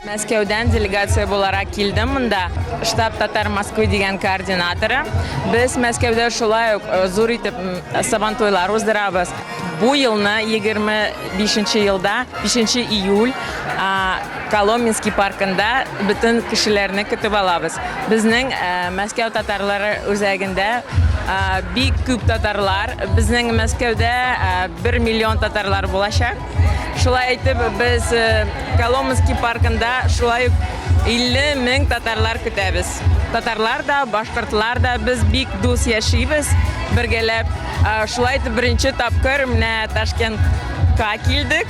Мәскәүдән делегация буларак килдем монда. Штаб Татар Москвы дигән координаторы. Без Мәскәүдә шулай ук зур итеп сабантуйлар уздырабыз. Бу елны 25 елда 5 июль Коломенский паркында бөтен кешеләрне көтеп алабыз. Безнең Мәскәү татарлары үзәгендә бик күп татарлар. Безнең Мәскәүдә 1 миллион татарлар булачак. Шулай итеп без Коломенский паркында шулай 50 мең татарлар көтәбез. Татарлар да, башкортлар да без бик дус яшибез бергәләп. Шулай итеп беренче тапкыр менә Ташкентка килдек.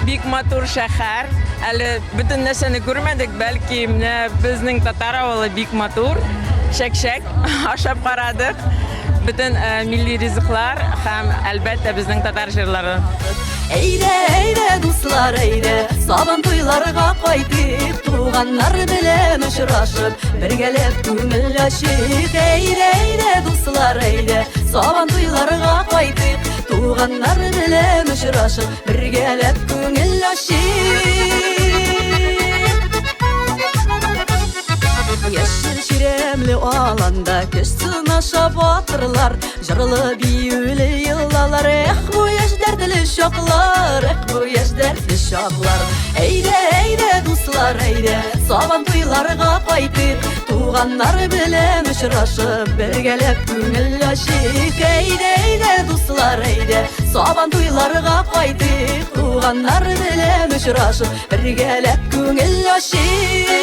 Бик матур шәһәр. Әле бөтен нәрсәне күрмәдек, бәлки менә безнең татар авылы бик матур. Шәк-шәк ашап карадык. Бөтен милли ризыклар һәм әлбәттә безнең татар җырлары. Әйдә, дуслар, әйдә, сабан туйларга кайтыйк, туганнар белән очрашып, бергәләп күңел ачыйк. Әйдә, дуслар, әйдә, сабан туйларга кайтыйк, туганнар белән очрашып, бергәләп күңел ачыйк. Яшел чиремле аланда көч сынаша батырлар, җырлы биюле йыллар. Бу яшь дәртле чаклар, бу яшь дәртле чаклар. Әйдә, дуслар, әйдә, сабан туйларга кайтыйк, туганнар белән очрашып, бергәләп күңел ачыйк. Әйдә, дуслар, әйдә, сабан туйларга кайтыйк, туганнар белән очрашып, бергәләп күңел ачыйк.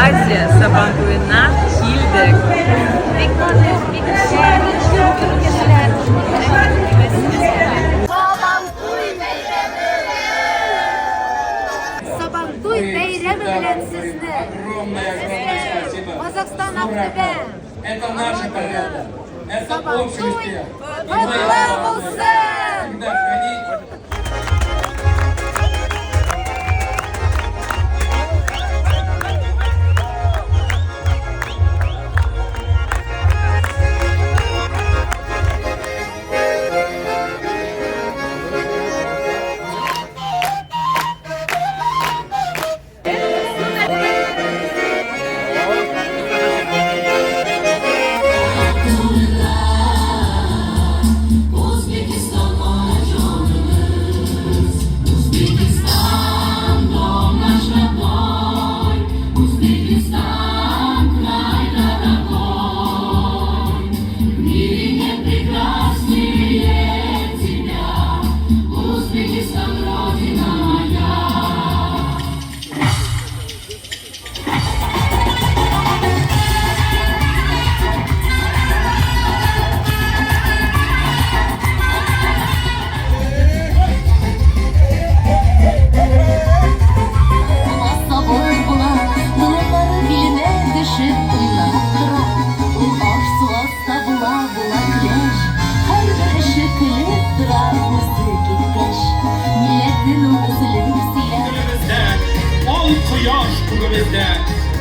Азия сабантуена килдек. Сабантуй бәйрәме белән сезне. Казахстан Ақтөбе. Это наша победа. Это общество. Котлы булсын!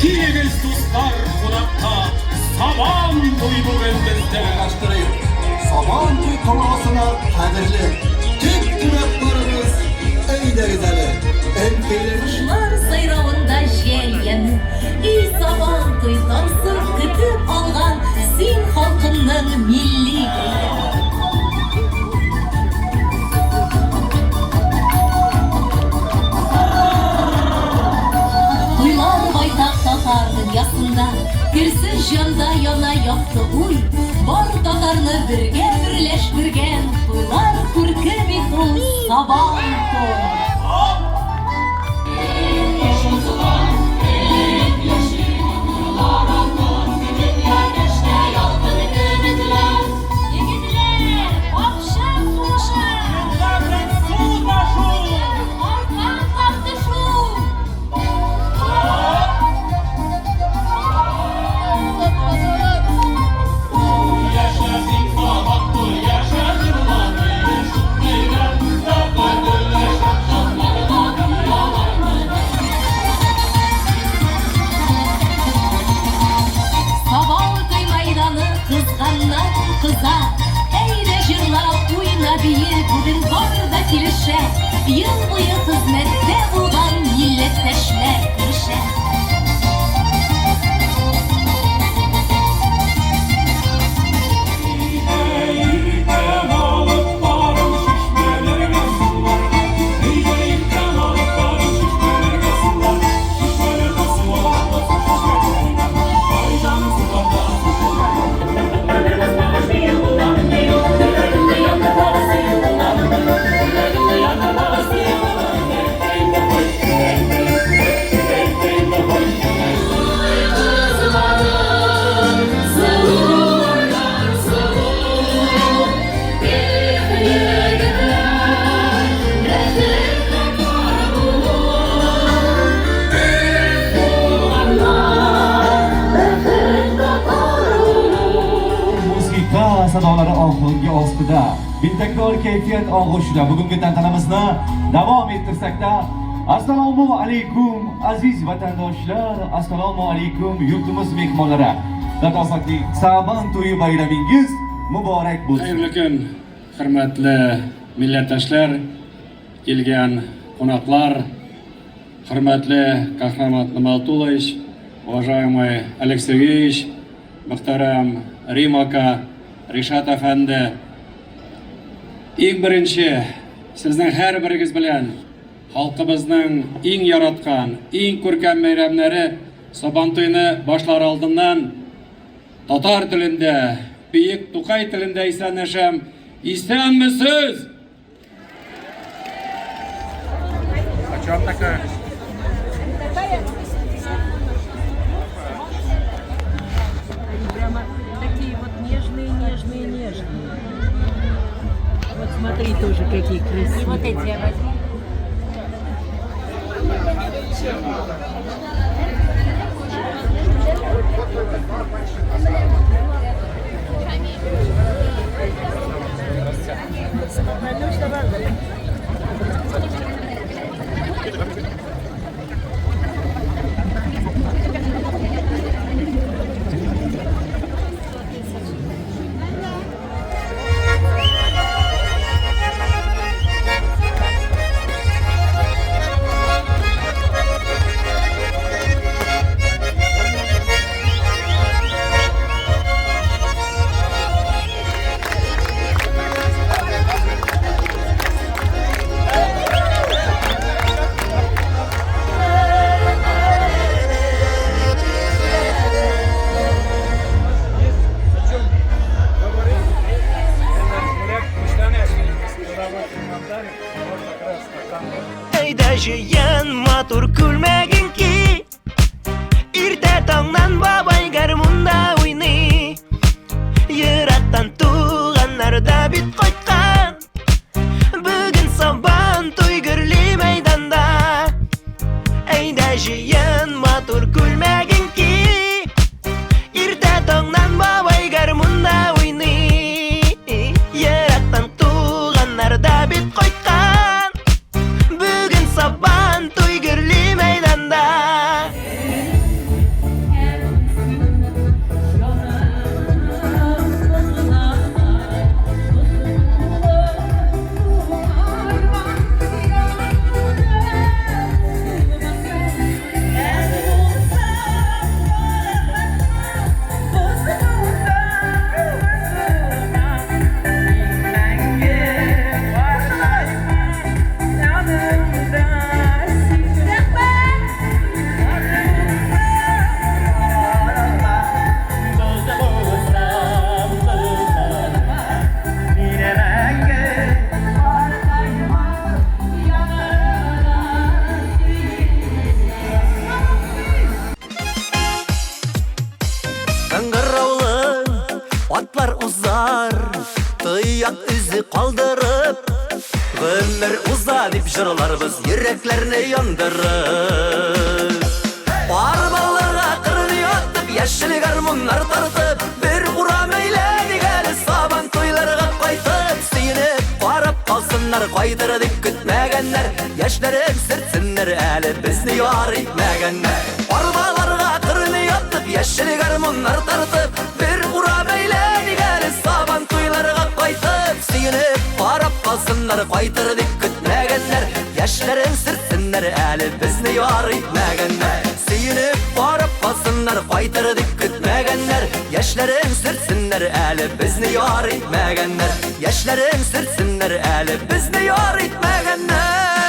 Килегез дуслар кунакка, сабан туй бүген бездә. Сабан туй каласына кадерле төп кунакларыбыз, әйдәгез әле. Кушлар сайравында җәлгән, и сабан туй тамсын көтеп алган, син халкымның милли ясында керсез җанда яна якты уй, бар татарны бергә берләштергән, туйлар күрке бит ул сабан туй. Yıl boyu hizmette bulgan milletteşler kırışa. Sadoları oxirgi ostida bintakror kayfiyat og'ushida bugungi tantanamizni davom ettirsakda assalomu alaykum aziz vatandoshlar, assalomu alaykum yurtimiz mehmonlari. Latofatli Saban to'yi bayramingiz muborak bo'lsin. Xayrli kun, hurmatli millatdoshlar, kelgan qonaqlar, hurmatli Qahramon Nimaltulovich, уважаемый Алексей Сергеевич, muhtaram Rimaka Rishad Efendi, eng birinchi sizning har biringiz bilan xalqimizning eng yaratgan, eng ko'rkam bayramlari Sabanto'yini boshlar oldindan tatar tilida, Buyuk To'qay tilida eslashim, isanmisiz? Qachon taka? Вот смотри тоже какие красивые. И вот эти я возьму. Jiyan matur kulmagin ki irte tongdan babay garmunda uyni Yıraktan tuğanlarda bit koytkan Bugün Saban to'y gurli meydanda Eyda jiyan matur kulmagin ki irte tongdan babay garmunda uyni Yıraktan tuğanlarda bit koytkan Saban to'y gurli meydanda Atlar uzar, tıyak izi kaldırıp Ömür uza dip jırlarımız yüreklerini yandırıp Barbalığa kırını atıp, yeşil garmunlar tartıp Bir kuram eyledi geli Saban toylarına kaytıp Siyinip varıp kalsınlar, kaydırdık kütmegenler Yaşlarım sırtsınlar, eli bizni yar etmegenler Barbalığa kırını atıp, yeşil garmunlar tartıp Bir kuram eyledi geli Saban toylarına kaytıp Siyinip varıp kalsınlar, kaydırdık kütmegenler Yaşların sürtsünler eli bizni yar etmegenler Seyinip varıp kalsınlar faytır dik kütmegenler Yaşların sürtsünler eli bizni yar etmegenler Yaşların sürtsünler eli bizni yar etmegenler